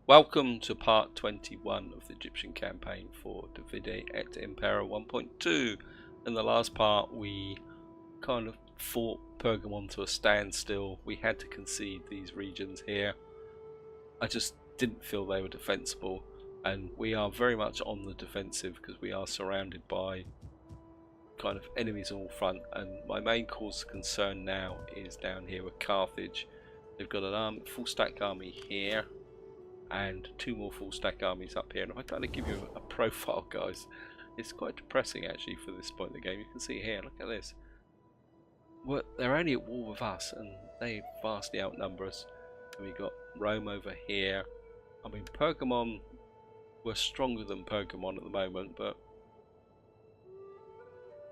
Welcome to part 21 of the Egyptian campaign for Et Impera 1.2. In the last part we kind of fought Pergamon to a standstill. We had to concede these regions here. I just didn't feel they were defensible, and we are very much on the defensive because we are surrounded by kind of enemies on all front, and my main cause of concern now is down here with Carthage. They've got an full stack army here and two more full stack armies up here, and if I kind of give you a profile, guys, it's quite depressing actually for this point in the game. You can see here, look at this. Well, they're only at war with us and they vastly outnumber us. And we've got Rome over here. I mean, Pergamon, we're stronger than Pergamon at the moment, but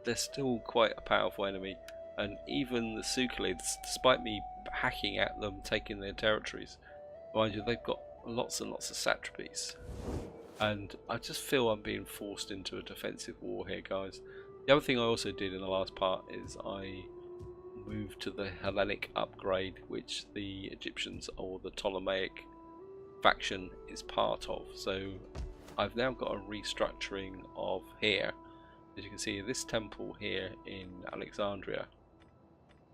they're still quite a powerful enemy. And even the Sucalids, despite me hacking at them, taking their territories, mind you, they've got lots and lots of satrapies, and I just feel I'm being forced into a defensive war here, guys. The other thing I also did in the last part is I moved to the Hellenic upgrade, which the Egyptians or the Ptolemaic faction is part of. So I've now got a restructuring of here. As you can see, this temple here in Alexandria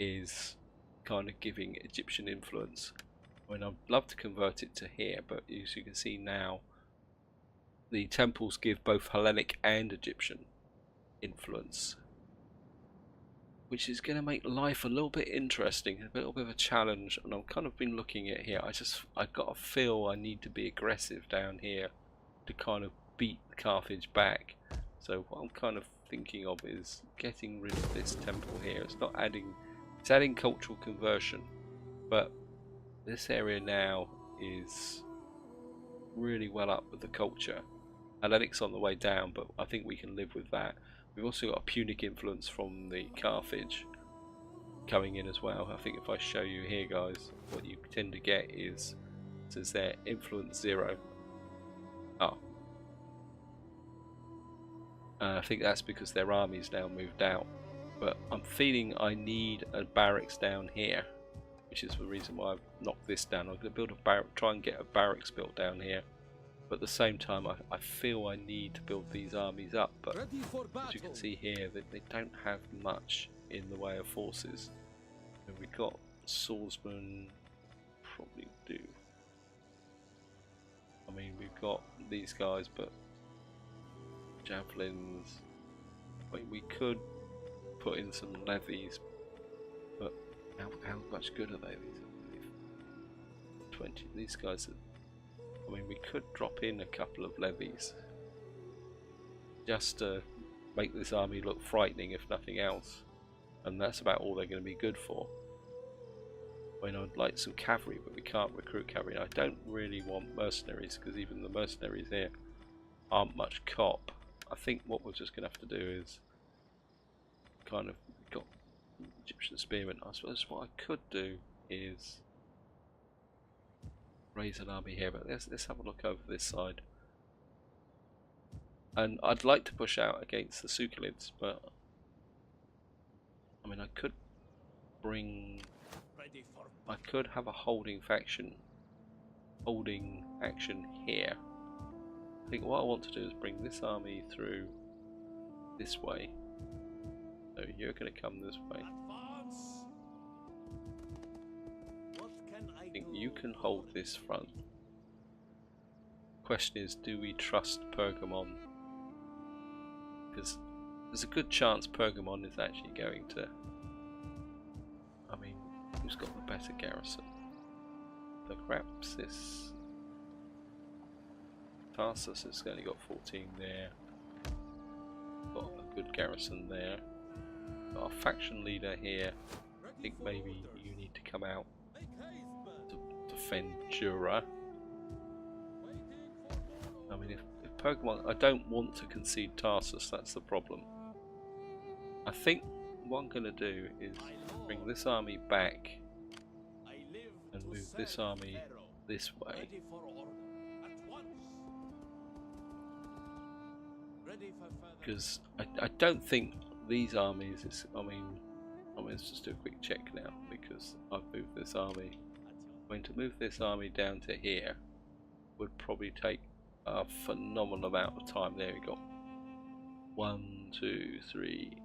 is kind of giving Egyptian influence. I mean, I'd love to convert it to here, but as you can see now, the temples give both Hellenic and Egyptian influence, which is going to make life a little bit interesting, a little bit of a challenge. And I've kind of been looking at here. I've got a feel I need to be aggressive down here to kind of beat Carthage back. So what I'm kind of thinking of is getting rid of this temple here. It's not adding, it's adding cultural conversion, but this area now is really well up with the culture. Hellenic's on the way down, but I think we can live with that. We've also got a Punic influence from the Carthage coming in as well. I think if I show you here, guys, what you tend to get is, it says there, influence 0. Oh. I think that's because their army's now moved out. But I'm feeling I need a barracks down here, which is the reason why I've knocked this down. I'm going to build a try and get a barracks built down here, but at the same time I feel I need to build these armies up. But as you can see here, they don't have much in the way of forces. And we've got swordsmen, probably do. I mean, we've got these guys, but javelins. I mean, we could put in some levies, but how much good are they? 20. These guys are, I mean, we could drop in a couple of levies just to make this army look frightening, if nothing else, and that's about all they're going to be good for. I mean, I'd like some cavalry, but we can't recruit cavalry. I don't really want mercenaries, because even the mercenaries here aren't much cop. I think what we're just going to have to do is kind of got Egyptian spearmen. I suppose what I could do is raise an army here, but let's have a look over this side. And I'd like to push out against the Sucalids, but I mean, I could have a holding action here. I think what I want to do is bring this army through this way. So you're going to come this way. I think you can hold this front. Question is, do we trust Pergamon? Because there's a good chance Pergamon is actually going to, I mean, who's got the better garrison? The Grapsis. Tarsus has only got 14 there. Got a good garrison there. Got our faction leader here. I think maybe you need to come out to defend Jura. I mean, if Pergamon, I don't want to concede Tarsus, that's the problem. I think what I'm going to do is bring this army back and move this army this way. Because I don't think these armies is, I mean let's just do a quick check now, because I've moved this army. I'm going to move this army down to here. would probably take a phenomenal amount of time. There we go. 1, 2, 3,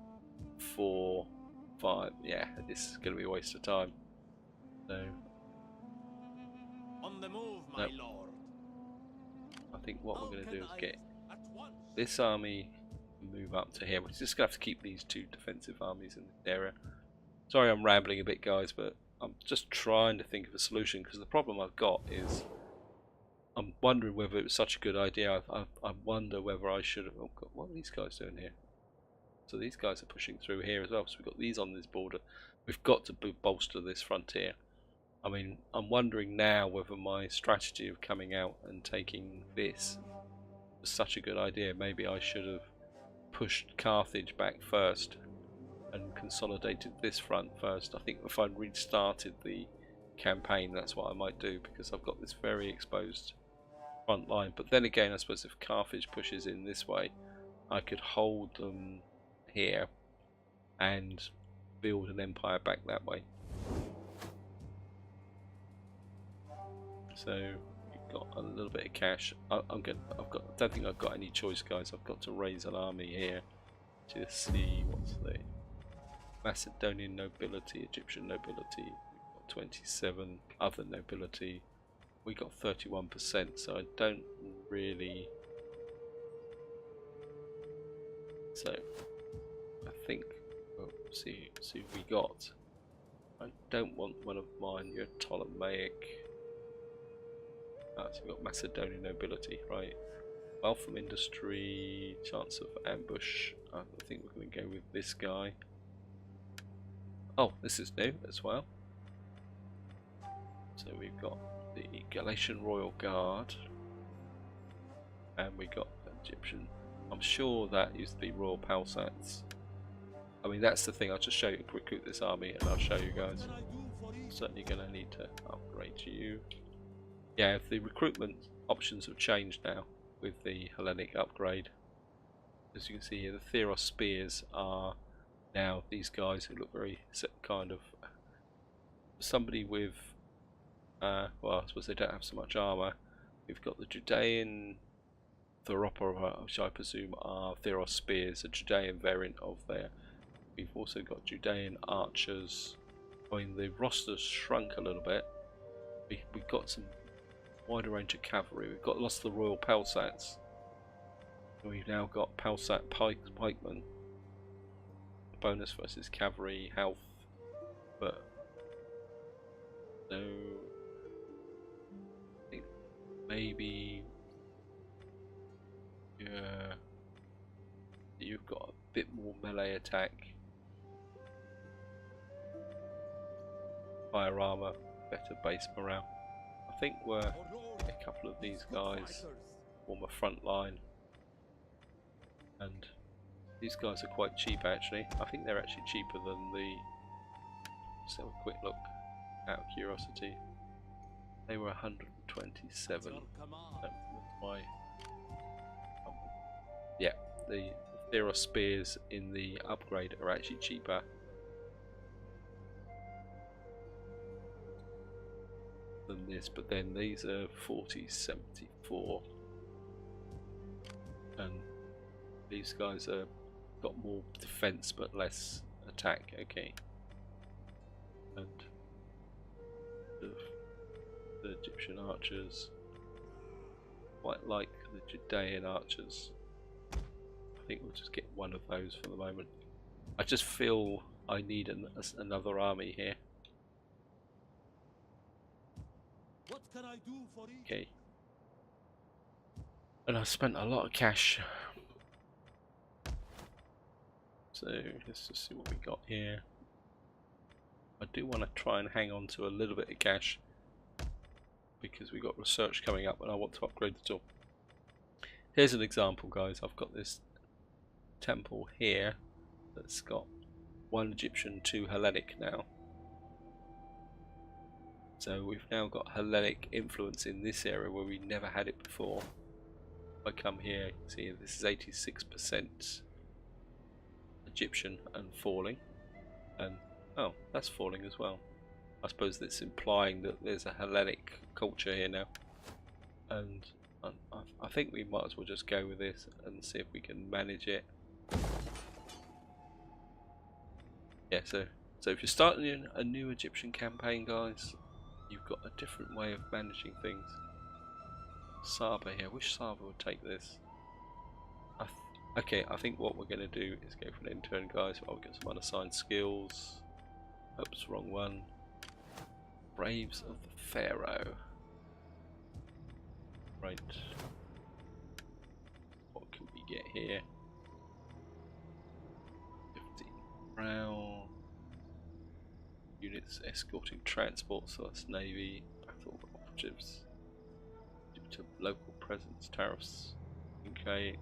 4, 5. Yeah, this is going to be a waste of time. So, on the move, my lord. I think what we're going to do is get this army move up to here. We're just going to have to keep these 2 defensive armies in this area. Sorry I'm rambling a bit, guys, but I'm just trying to think of a solution, because the problem I've got is I'm wondering whether it was such a good idea. I wonder whether I should have... Oh God, what are these guys doing here? So these guys are pushing through here as well, so we've got these on this border. We've got to bolster this frontier. I mean, I'm wondering now whether my strategy of coming out and taking this was such a good idea. Maybe I should have pushed Carthage back first and consolidated this front first. I think if I restarted the campaign, that's what I might do, because I've got this very exposed front line. But then again, I suppose if Carthage pushes in this way, I could hold them here and build an empire back that way. So we've got a little bit of cash. I don't think I've got any choice, guys. I've got to raise an army here to see what's the Macedonian nobility, Egyptian nobility. We've got 27 other nobility. We got 31%, so I don't really. So I think we'll see what we got. I don't want one of mine. You're Ptolemaic. So we've got Macedonian nobility, right? Wealth from industry, chance of ambush. I think we're going to go with this guy. Oh, this is new as well. So we've got the Galatian Royal Guard, and we got Egyptian. I'm sure that used to be Royal Palsats. I mean, that's the thing. I'll just show you, recruit this army, and I'll show you guys. I'm certainly going to need to upgrade you. Yeah, the recruitment options have changed now with the Hellenic upgrade. As you can see here, the Theros spears are now these guys who look very kind of somebody with well, I suppose they don't have so much armour. We've got the Judean Theropora, which I presume are Theros spears, a Judean variant of there. We've also got Judean archers. I mean, the roster's shrunk a little bit. We've got some wider range of cavalry. We've got lots of the Royal Palsats. We've now got Palsat pikemen. Bonus versus cavalry health, but no. I think maybe you've got a bit more melee attack, higher armor, better base morale. I think we're a couple of these guys form a front line, and these guys are quite cheap actually. I think they're actually cheaper than the. Let's have a quick look out of curiosity. They were 127. That's why. Yeah, the Theros spears in the upgrade are actually cheaper. Than this, but then these are 4074, and these guys are got more defense but less attack. Okay, and the Egyptian archers, quite like the Judean archers. I think we'll just get one of those for the moment. I just feel I need another army here. What can I do for you? Okay. And I've spent a lot of cash. So let's just see what we got here. I do want to try and hang on to a little bit of cash because we've got research coming up and I want to upgrade the tool. Here's an example, guys. I've got this temple here that's got 1 Egyptian, 2 Hellenic now. So we've now got Hellenic influence in this area where we never had it before. If I come here, you can see this is 86% Egyptian and falling. And oh, that's falling as well. I suppose that's implying that there's a Hellenic culture here now. and I think we might as well just go with this and see if we can manage it. Yeah, so if you're starting a new Egyptian campaign, guys, you've got a different way of managing things. Saba here, which Saba would take this? Okay, I think what we're going to do is go for an intern, guys. I'll get some unassigned skills. Oops, wrong one. Braves of the Pharaoh. Right. What can we get here? 15 morale. Units escorting transport, so that's Navy. Battle operatives. Due to local presence, tariffs. Okay.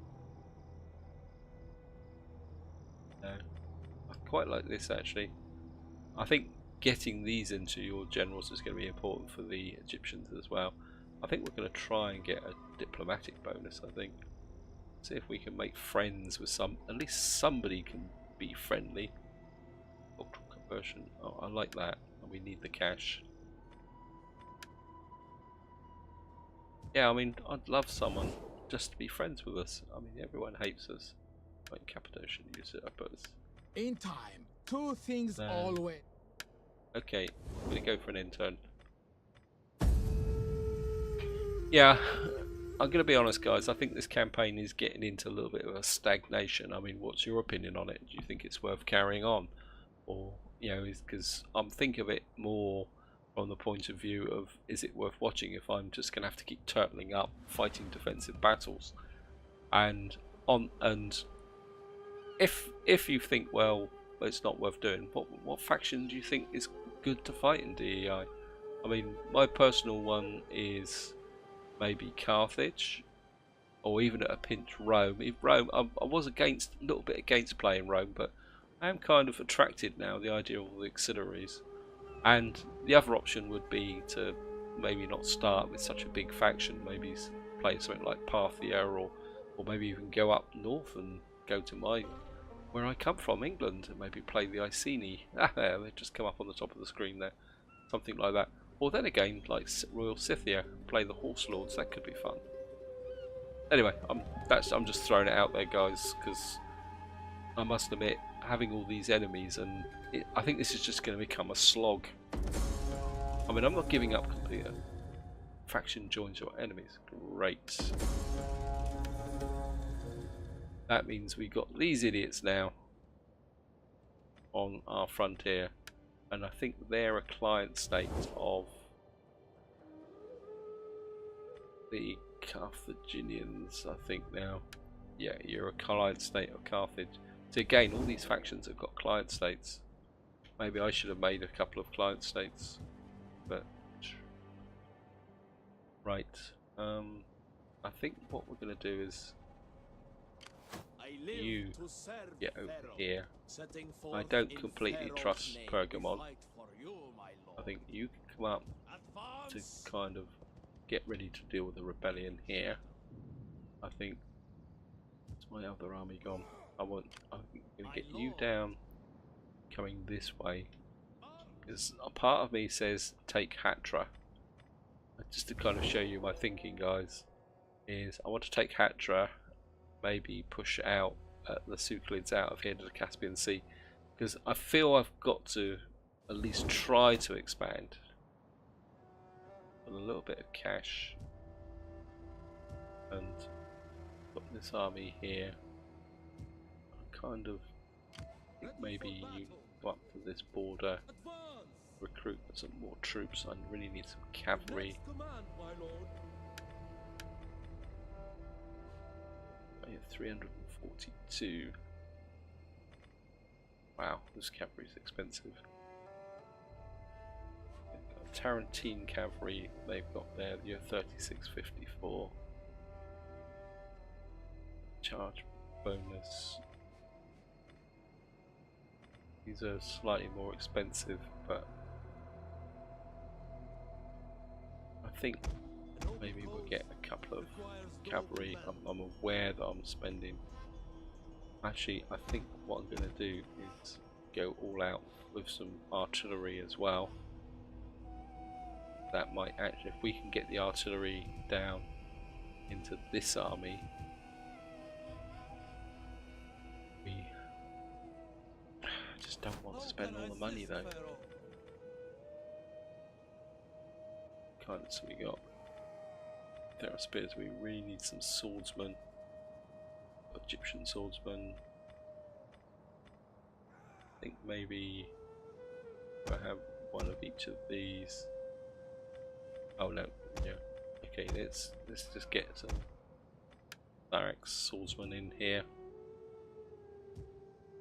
No. I quite like this actually. I think getting these into your generals is going to be important for the Egyptians as well. I think we're going to try and get a diplomatic bonus, I think. See if we can make friends with at least somebody can be friendly. Cultural conversion, oh, I like that, and we need the cash. Yeah, I mean, I'd love someone just to be friends with us. I mean, everyone hates us. Like Cappadocia, use it, I suppose. In time, two things always. Okay, I'm going to go for an intern. Yeah, I'm going to be honest, guys. I think this campaign is getting into a little bit of a stagnation. I mean, what's your opinion on it? Do you think it's worth carrying on? Or, you know, because I'm thinking of it more from the point of view of, is it worth watching if I'm just going to have to keep turtling up, fighting defensive battles? And if you think, well, it's not worth doing, what faction do you think is good to fight in DEI? I mean, my personal one is maybe Carthage, or even at a pinch Rome. Rome, I was a little bit against playing Rome, but I am kind of attracted now, the idea of all the auxiliaries. And the other option would be to maybe not start with such a big faction, maybe play something like Parthia, or maybe even go up north and go to where I come from, England, and maybe play the Iceni. They just come up on the top of the screen there, something like that. Or then again, like Royal Scythia, play the Horse Lords. That could be fun. Anyway, I'm just throwing it out there, guys, because I must admit, having all these enemies, and I think this is just going to become a slog. I mean, I'm not giving up completely. Faction joins your enemies. Great. That means we got these idiots now on our frontier, and I think they're a client state of the Carthaginians, I think now. Yeah, you're a client state of Carthage. So again, all these factions have got client states. Maybe I should have made a couple of client states, but right. I think what we're going to do is you get over here. I don't completely trust Pergamon. I think you can come up to kind of get ready to deal with the rebellion here. I think it's my other army gone. I'm going to get you down, coming this way, because a part of me says take Hatra. Just to kind of show you my thinking, guys, is I want to take Hatra, maybe push out the Suclids out of here to the Caspian Sea, because I feel I've got to at least try to expand with a little bit of cash, and put this army here. I kind of think maybe you go up to this border, recruit some more troops. I really need some cavalry. I have 342. Wow, this cavalry is expensive. Tarentine cavalry they've got there. You're 3654. Charge bonus. These are slightly more expensive, but I think maybe we'll get a couple of cavalry. I'm aware that I'm spending. Actually, I think what I'm going to do is go all out with some artillery as well. That might actually, if we can get the artillery down, into this army. We just don't want to spend all the money though. Kind of, so we got there are spears. We really need some swordsmen, Egyptian swordsmen. I think maybe I have one of each of these. Oh no, yeah. Okay, let's just get some barracks swordsmen in here.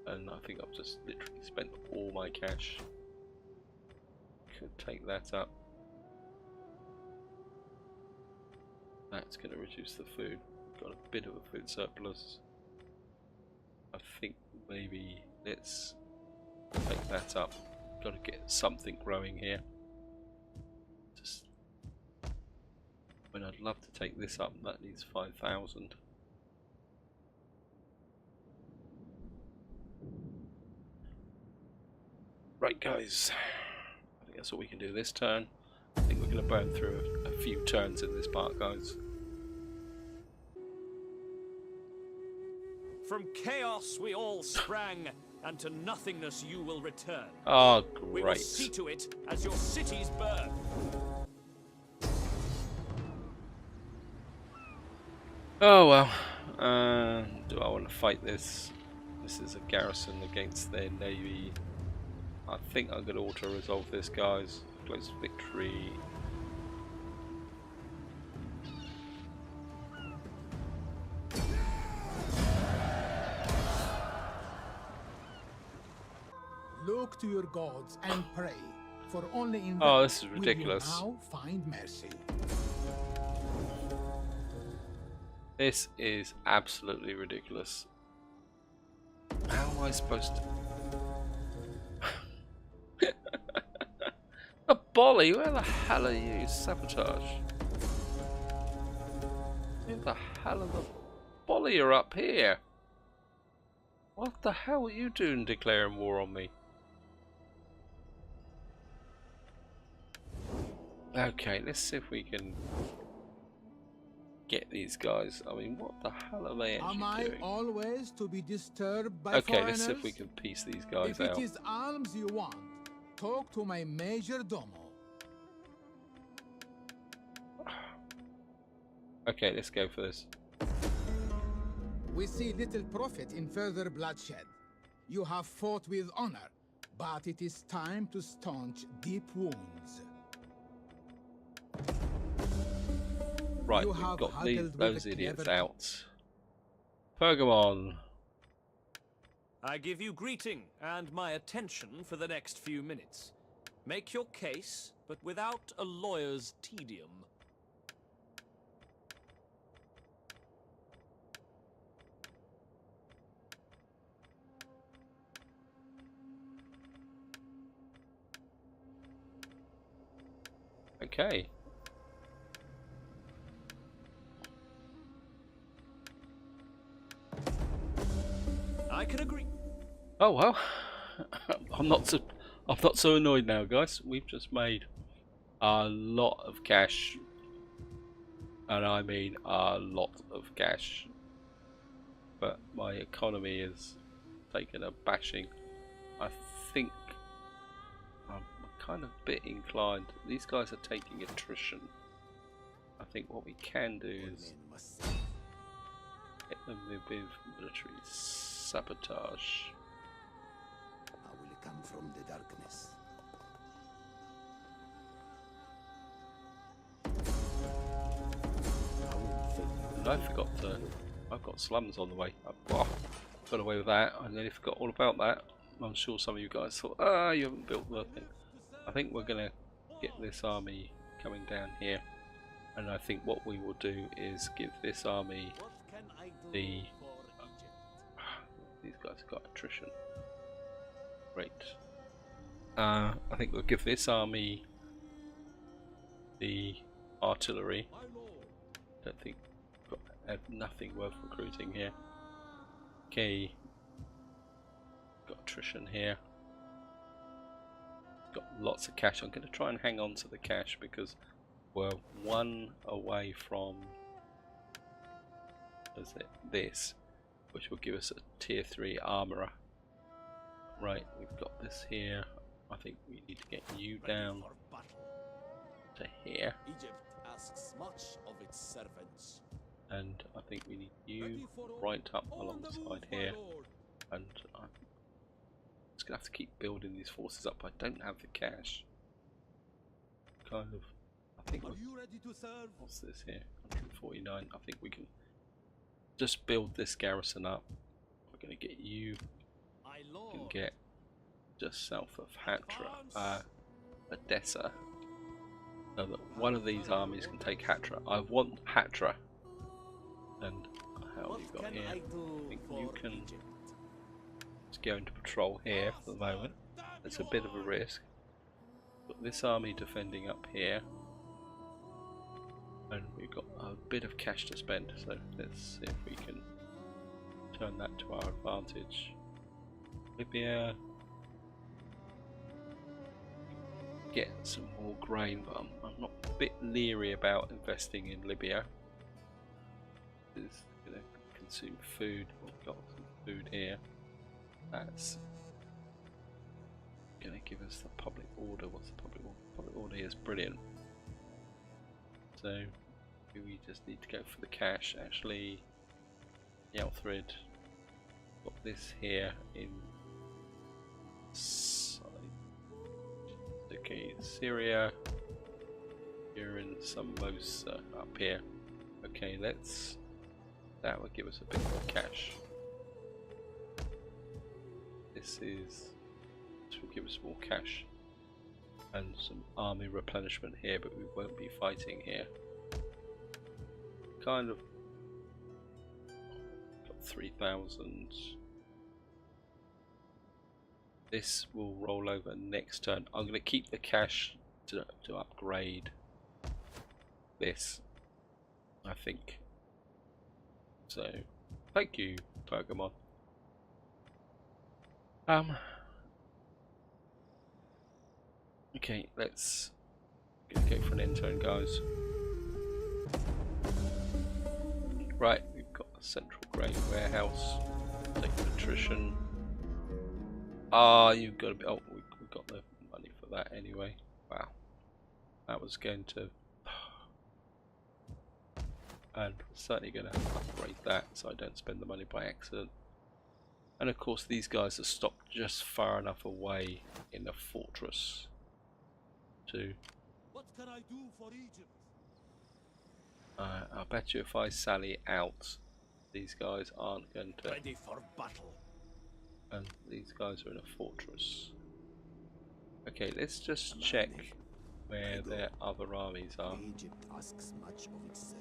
And I think I've just literally spent all my cash. Could take that up. That's going to reduce the food. Got a bit of a food surplus. I think maybe let's take that up. Got to get something growing here. Just when I'd love to take this up, that needs 5,000. Right, guys. I think that's what we can do this turn. I think we're going to burn through a few turns in this part, guys. From chaos we all sprang, and to nothingness you will return. Oh, We will great. see to it as your cities burn. Oh well. Do I want to fight this? This is a garrison against their navy. I think I'm going to auto-resolve this, guys. Close victory. Look to your gods and pray, for only in Oh, them this is will you ridiculous. now find mercy. This is absolutely ridiculous. How am I supposed to... A bolly? Where the hell are you? Sabotage. Where the hell are the bolly are up here? What the hell are you doing declaring war on me? Okay, let's see if we can get these guys. I mean, what the hell are they Am I actually doing? always to be disturbed by Okay, foreigners? let's see if we can piece these guys If out. it is alms you want, talk to my major domo. Okay, let's go for this. We see little profit in further bloodshed. You have fought with honor, but it is time to staunch deep wounds. Right, You we've have got huddled with those the idiots clever out. Pergamon. I give you greeting and my attention for the next few minutes. Make your case, but without a lawyer's tedium. Okay. I can agree. Oh well. I'm not so annoyed now, guys. We've just made a lot of cash. And I mean a lot of cash. But my economy is taken a bashing. I think I'm kind of a bit inclined. These guys are taking attrition. I think what we can do is hit them with military sabotage. I will come from the darkness. I will fail you. And I forgot to. I've got slums on the way. Oh, got away with that. I nearly forgot all about that. I'm sure some of you guys thought, you haven't built the thing. I think we're gonna get this army coming down here, and I think what we will do is give this army the. These guys have got attrition. Great. I think we'll give this army the artillery. Don't think I have nothing worth recruiting here. Okay. Got attrition here. Got lots of cash. I'm going to try and hang on to the cash because we're one away from as this, which will give us a tier 3 armourer. Right, we've got this here. I think we need to get you down to here, Egypt asks much of its servants. and I think we need you right up alongside here. And I'm just gonna have to keep building these forces up. I don't have the cash. Kind of. I think. Are you ready to serve? What's this here? 149. I think we can just build this garrison up. We're gonna get you. My We lord. can get just south of Hatra, Edessa. So that one of these armies can take Hatra. I want Hatra. And how have you got here? I do I think for you can Egypt? just go into patrol here for the moment. It's a bit of a risk. Got this army defending up here. And we've got a bit of cash to spend, so let's see if we can turn that to our advantage. Libya. Get some more grain, but I'm not a bit leery about investing in Libya. It's going to consume food. We've got some food here. That's going to give us the public order. What's the public order? Public order here is brilliant. So we just need to go for the cash. Actually, Yelthrid got this here in. Okay, Syria. You're in Samosa up here. Okay, let's. That will give us a bit more cash. This will give us more cash and some army replenishment here, but we won't be fighting here. Kind of got 3,000. This will roll over next turn. I'm going to keep the cash to upgrade this, I think. So, thank you, Pokemon. Okay, let's go for an end turn, guys. Right, we've got a central grain warehouse. Take attrition. You've got to be. Oh, we've got the money for that anyway. Wow, that was going to. And we're certainly going to upgrade that so I don't spend the money by accident. And of course, these guys are stopped just far enough away in the fortress to. What can I do for Egypt? I bet you if I sally out, these guys aren't going to. Ready for battle. And these guys are in a fortress. Okay, let's just check where their other armies are. Egypt asks much of its servants.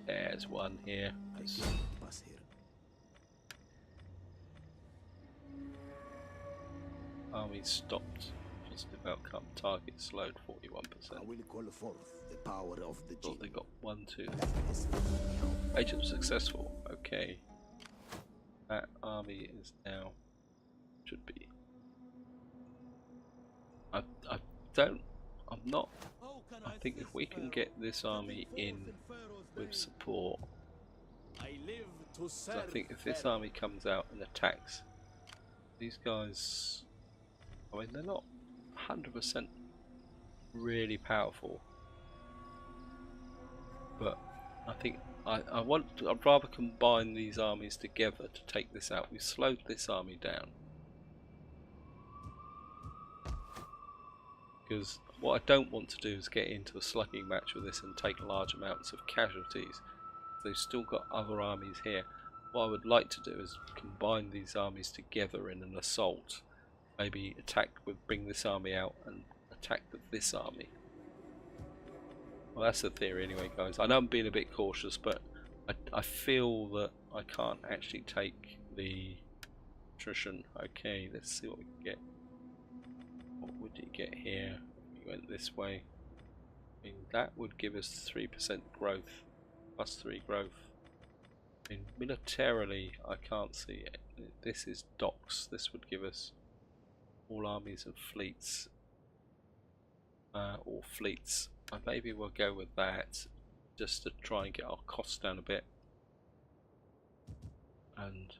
There's one here. I Let's- cannot pass here. Army stopped. Positive outcome. Target slowed 41%. I will call forth the power of the Thought they jinn. got 1, 2. Blackness now. Agent successful. Okay. That army is now. Should be. I don't. I'm not. How can I think if we can get this army in with support. I live to So serve. I think if this Pharaoh. army comes out and attacks, these guys, I mean, they're not 100% really powerful, but I think I'd rather combine these armies together to take this out. We've slowed this army down because what I don't want to do is get into a slugging match with this and take large amounts of casualties. They've still got other armies here. What I would like to do is combine these armies together in an assault. Maybe bring this army out and attack this army. Well, that's the theory anyway, guys. I know I'm being a bit cautious, but I feel that I can't actually take the attrition. Okay, let's see what we can get. What would you get here? We went this way. I mean, that would give us 3% growth. Plus 3 growth. I mean, militarily, I can't see it. This is docks. This would give us all armies and fleets. Or fleets. Maybe we'll go with that just to try and get our costs down a bit. And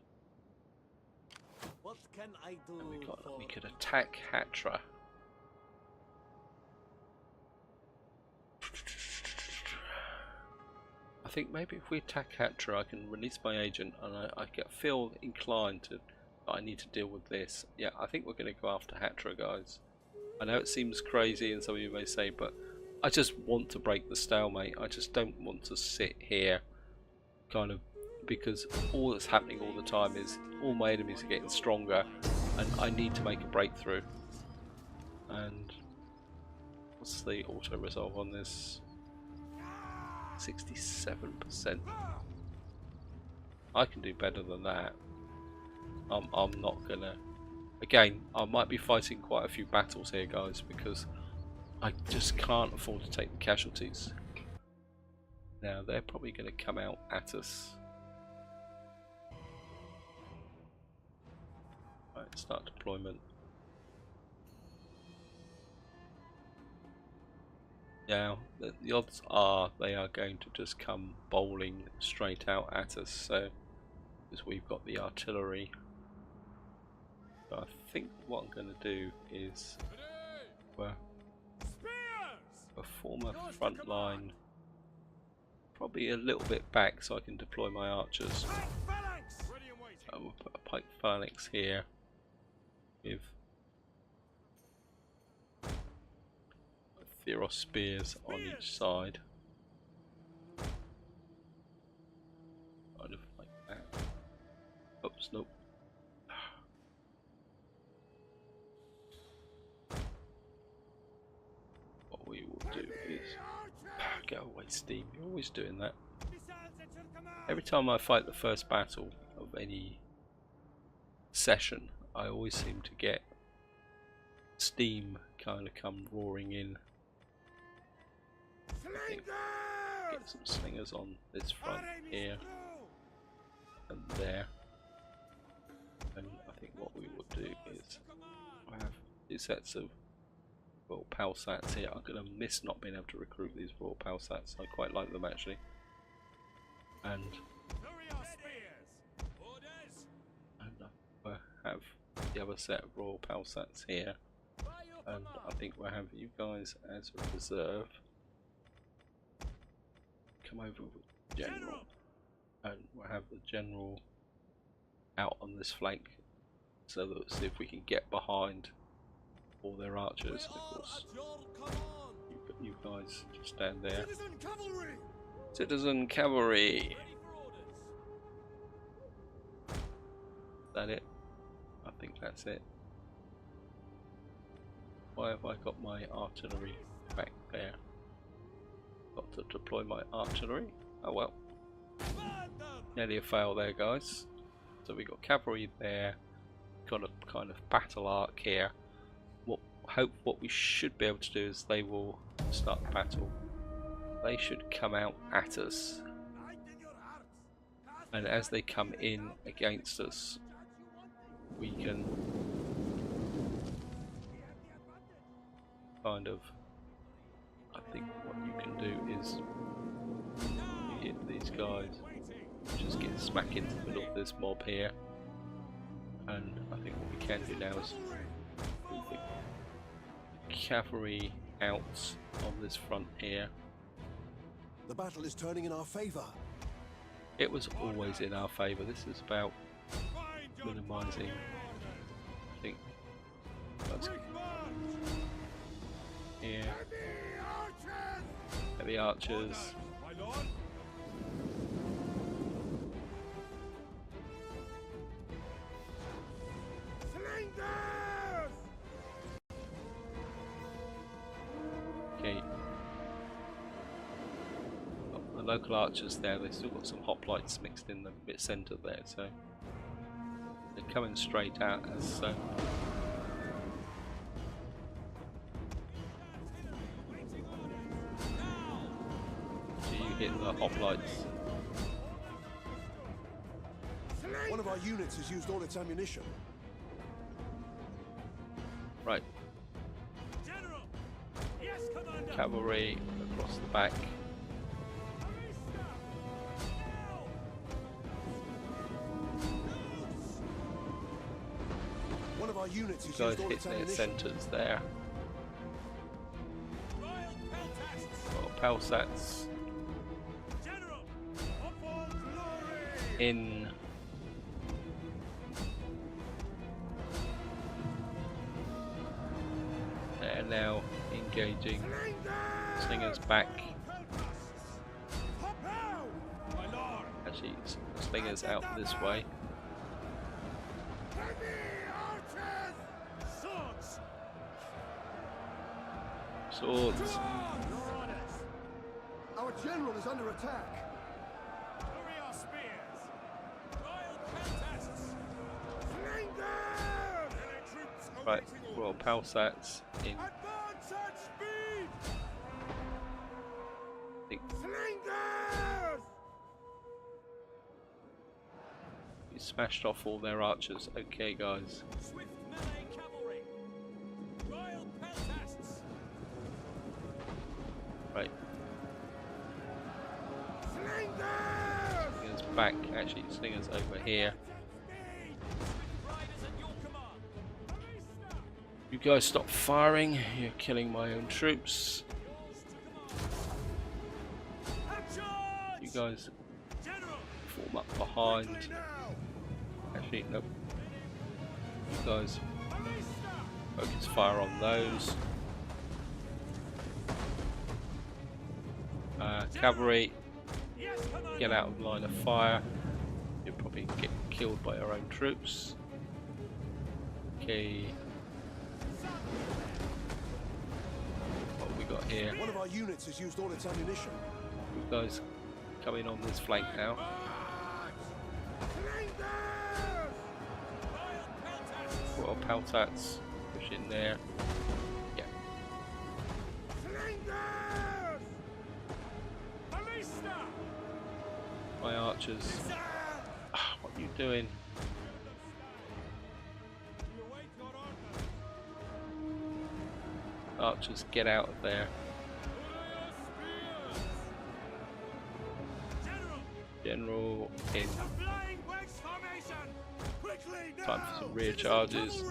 What can I do for we could attack Hatra. I think maybe if we attack Hatra, I can release my agent, and I feel inclined to. I need to deal with this. Yeah, I think we're going to go after Hatra, guys. I know it seems crazy, and some of you may say, but I just want to break the stalemate. I just don't want to sit here, kind of, because all that's happening all the time is all my enemies are getting stronger, and I need to make a breakthrough. And what's the auto resolve on this? 67%. I can do better than that. I'm not gonna. Again, I might be fighting quite a few battles here, guys, because I just can't afford to take the casualties. Now they're probably going to come out at us. Right, start deployment. Now the odds are they are going to just come bowling straight out at us. So because we've got the artillery. So I think what I'm going to do is form a front line, probably a little bit back so I can deploy my archers. We'll put a pike phalanx here with Theros spears on each side. Kind of like that. Oops, nope. What we will do is go away, Steam. You're always doing that. Every time I fight the first battle of any session, I always seem to get Steam kind of come roaring in. I think get some slingers on this front here and there. And I think what we will do is I have 2 sets of Royal Palsats here. I'm going to miss not being able to recruit these Royal Palsats. I quite like them actually. And I have the other set of Royal Palsats here. And I think we'll have you guys as a reserve. Come over with General. And we'll have the General out on this flank. So that see if we can get behind all their archers. And of course, you guys just stand there. Citizen cavalry. Is that it? I think that's it. Why have I got my artillery back there? Got to deploy my artillery. Oh well. Nearly a fail there, guys. So we got cavalry there. Got a kind of battle arc here. What we should be able to do is they will start the battle. They should come out at us, and as they come in against us, we can kind of. I think what you can do is you hit these guys, just get smack into the middle of this mob here, and I think what we can do now is move the cavalry out on this front here. The battle is turning in our favor. It was always in our favour. This is about minimising. I think that's here. Heavy archers. Okay. The local archers there, they've still got some hoplites mixed in the bit centre there, so they're coming straight out as so. So you hit the hoplites. One of our units has used all its ammunition. Right. Cavalry across the back. our units You has guys used all hit its their ammunition. centres there. Royal Peltasts! Got Pelsats General! Of all glory! in. They're now engaging. Slingers back. My lord! Actually, Slingers out this way. Swords! Swords. Your orders! Our general is under attack. Hurry our spears! Royal Peltasts! Troops Right, awaiting Royal Pelsats in. Advance at speed! I think we smashed off all their archers. Okay, guys. Swift melee cavalry! Royal Peltasts! Right. Slingers back. Actually, Slingers over here. Riders at your command! You guys stop firing. You're killing my own troops. You guys General! form up behind. Actually, nope. You guys focus fire on those. Cavalry, Yes, commander! get out of line of fire. You'll probably get killed by your own troops. Okay. What have we got here? One of our units has used all its ammunition. You guys coming on this flank now. Royal Peltats, push in there. Yeah. My archers. What are you doing? Archers, get out of there. General in. Time for some rear charges.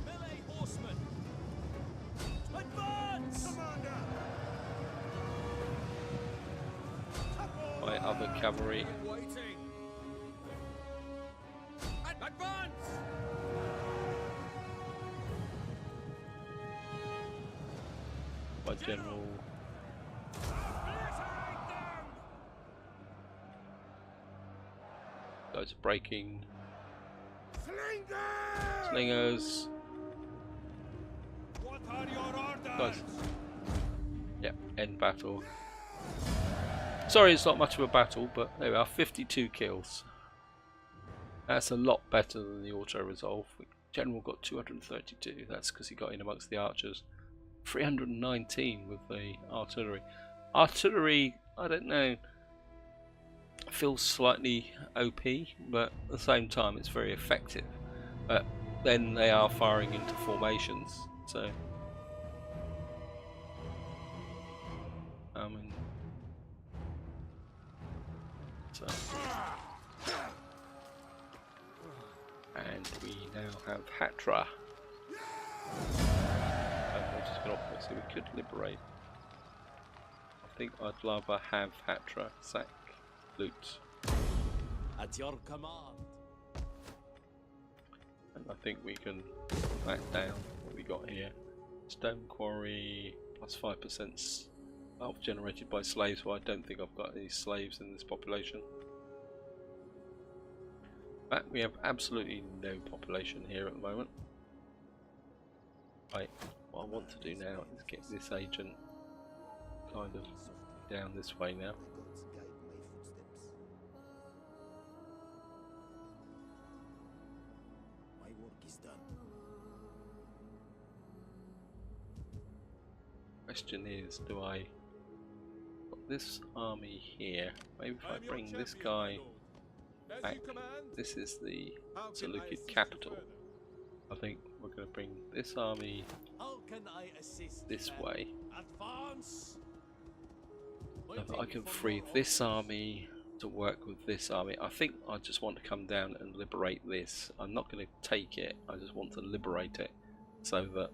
Melee horsemen! Advance! My other cavalry. Waiting! Advance! My general. Guys are breaking. Slingers. What are your orders? Guys. Yeah, end battle. Sorry it's not much of a battle, but there we are, 52 kills. That's a lot better than the auto resolve. General got 232, that's because he got in amongst the archers. 319 with the artillery. Artillery, I don't know, feels slightly OP, but at the same time it's very effective. But then they are firing into formations, so and we now have Hatra. And we're just going to so we could liberate. I think I'd rather have Hatra sack loot. At your command. And I think we can back down what we got here. Stone quarry plus 5% wealth generated by slaves. Well, I don't think I've got any slaves in this population. But we have absolutely no population here at the moment. Right, what I want to do now is get this agent kind of down this way now. My work is done. Question is, do I put this army here? Maybe if I bring this guy back. This is the Seleucid capital. I think we're going to bring this army How can I assist this them? way. Advance! I can free this army to work with this army. I think I just want to come down and liberate this. I'm not going to take it, I just want to liberate it so that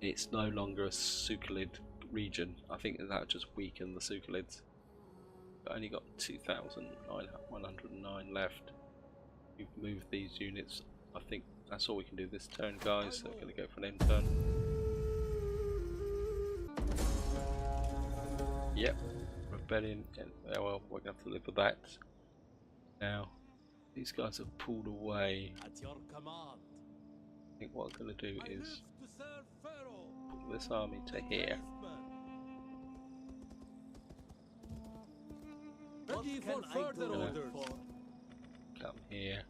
it's no longer a Suchalid region. I think that just weaken the Suchalids. I only got 2,109 left. We've moved these units. I think that's all we can do this turn, guys. So we're going to go for an end turn. Yep, rebellion. Well, we're going to have to live with that. Now, these guys have pulled away. At your command. I think what I'm going to do I is live to serve Pharaoh. put this army to here. Ready What for can I further do orders. Come here.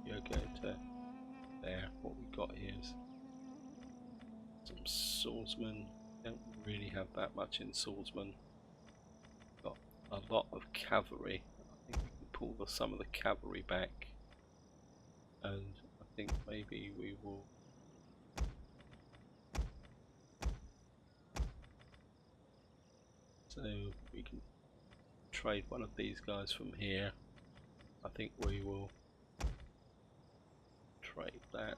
You're going to there. What we got here is some swordsmen. Don't really have that much in swordsmen. Got a lot of cavalry. I think we can pull some of the cavalry back, and I think maybe we will. So we can trade one of these guys from here. I think we will trade that.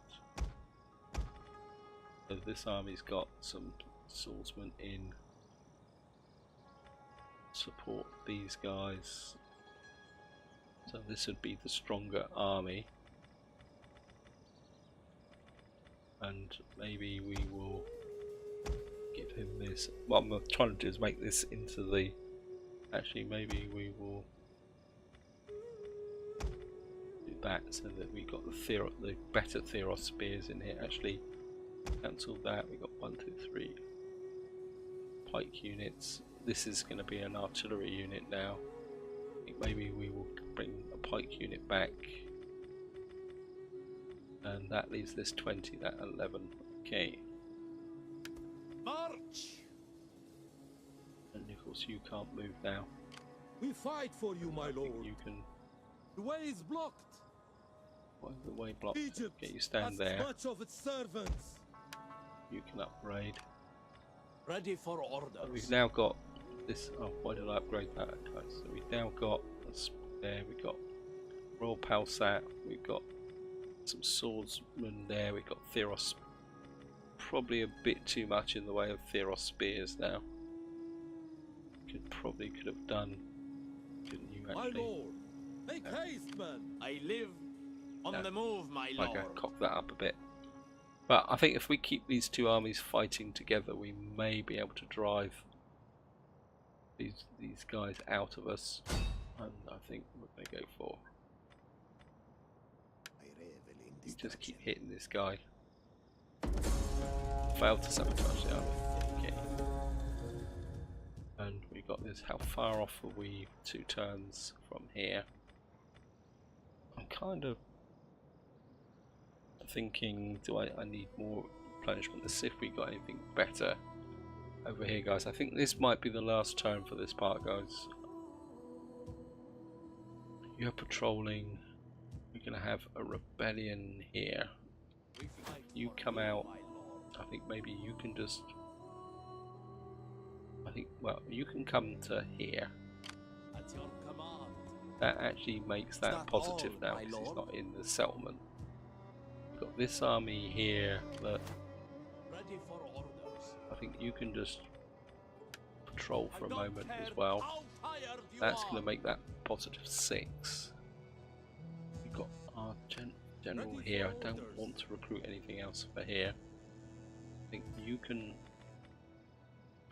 So this army's got some swordsmen in support these guys. So this would be the stronger army. And maybe we will give him this. What I'm trying to do is make this into the. Actually, maybe we will do that so that we got the better Theros spears in here. Actually, cancel that. We got 1, 2, 3 pike units. This is going to be an artillery unit now. I think maybe we will bring a pike unit back. And that leaves this 20, that 11. Okay. March! And of course you can't move now. We fight for you, my I think lord. you can. The way is blocked. Why is the way blocked? Egypt Okay, you stand has there. much of its servants. You can upgrade. Ready for orders. We've now got this. Oh, why did I upgrade that? Okay, so we've now got there. We've got Royal Palsat. We've got some swordsmen there. We've got Theros. Probably a bit too much in the way of Theros spears now. Could have done. Couldn't you My actually? lord, make haste, man. I live on No. the move, my Okay, lord. cock that up a bit. But I think if we keep these two armies fighting together, we may be able to drive these guys out of us. And I think we're going to go for. I revel in You just keep destruction. hitting this guy. Failed to sabotage the army. Okay. And we got this. How far off are we? 2 turns from here. I'm kind of thinking, do I need more replenishment? Let's see if we got anything better over here, guys. I think this might be the last turn for this part, guys. You're patrolling. We're going to have a rebellion here. We fight You for come out. my lord. I think maybe you can just. I think, well, you can come to here. At your command. That actually makes that not positive all, now my because he's lord. not in the settlement. We've got this army here that Ready for orders. I think you can just patrol for I a don't moment care as well. how tired you That's are. going to make that positive 6. We've got our general Ready here. for I don't orders. want to recruit anything else for here. I think you can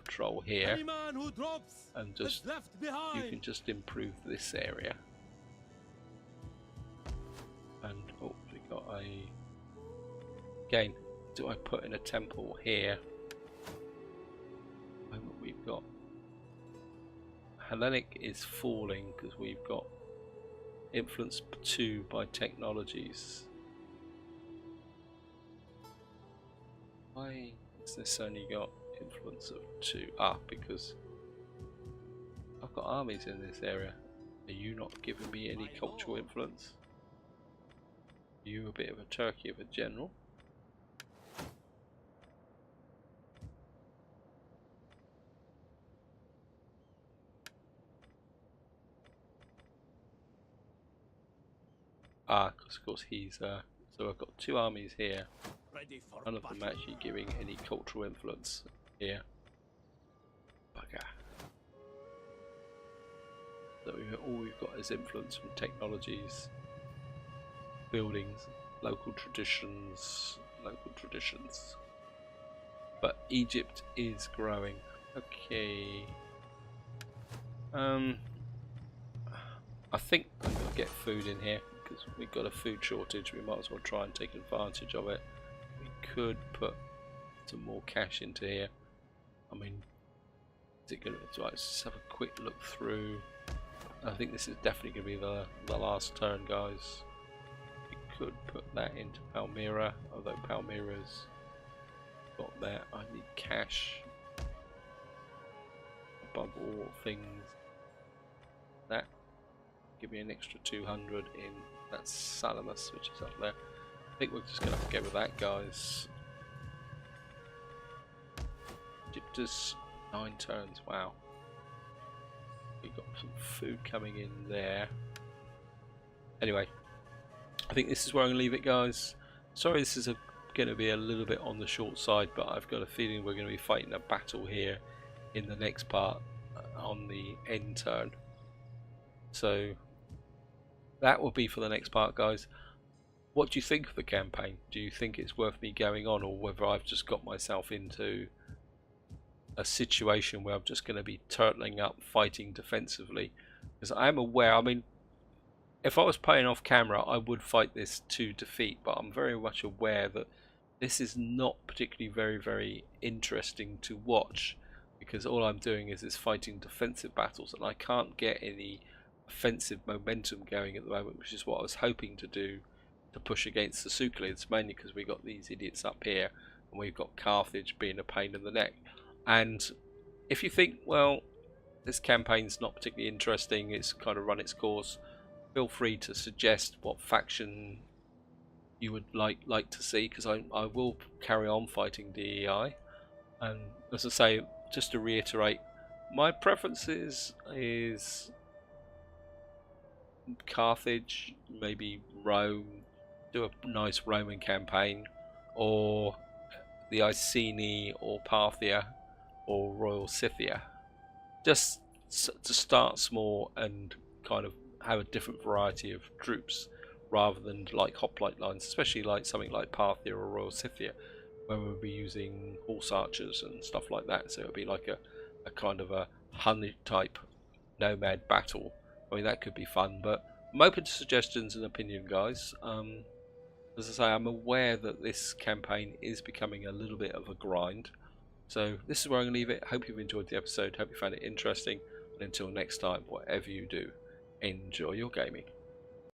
patrol here Any man who drops and is just left behind. you can just improve this area. And oh, we got a. Again, do I put in a temple here? Moment we've got. Hellenic is falling because we've got influence 2 by technologies. Why has this only got influence of 2? Ah, because I've got armies in this area. Are you not giving me any cultural influence? Are you a bit of a turkey of a general? because of course he's so I've got 2 armies here. Ready for None of them battle. actually giving any cultural influence here. Bugger. So all we've got is influence from technologies, buildings, local traditions. But Egypt is growing. Okay. I think I'm gonna get food in here because we've got a food shortage. We might as well try and take advantage of it. We could put some more cash into here. I mean, is it gonna? So let's just have a quick look through. I think this is definitely going to be the last turn, guys. We could put that into Palmyra, although Palmyra's got that. I need cash above all things. That give me an extra 200 in that Salamis, which is up there. I think we're just going to have to go with that, guys. Egyptus 9 turns. Wow. We've got some food coming in there. Anyway, I think this is where I'm going to leave it, guys. Sorry this is going to be a little bit on the short side, but I've got a feeling we're going to be fighting a battle here in the next part on the end turn. So that will be for the next part, guys. What do you think of the campaign? Do you think it's worth me going on, or whether I've just got myself into a situation where I'm just going to be turtling up fighting defensively? Because I am aware, I mean, if I was playing off camera I would fight this to defeat, but I'm very much aware that this is not particularly very interesting to watch, because all I'm doing is fighting defensive battles and I can't get any offensive momentum going at the moment, which is what I was hoping to do to push against the Suclids, mainly because we got these idiots up here and we've got Carthage being a pain in the neck. And if you think, well, this campaign's not particularly interesting, it's kind of run its course, feel free to suggest what faction you would like to see, because I will carry on fighting DEI. And as I say, just to reiterate, my preferences is Carthage, maybe Rome, do a nice Roman campaign, or the Iceni or Parthia or Royal Scythia, just to start small and kind of have a different variety of troops rather than like hoplite lines, especially like something like Parthia or Royal Scythia where we'll be using horse archers and stuff like that. So it'll be like a kind of a Hunnic type nomad battle. I mean, that could be fun, but I'm open to suggestions and opinion, guys. As I say, I'm aware that this campaign is becoming a little bit of a grind. So this is where I'm going to leave it. Hope you've enjoyed the episode. Hope you found it interesting. And until next time, whatever you do, enjoy your gaming.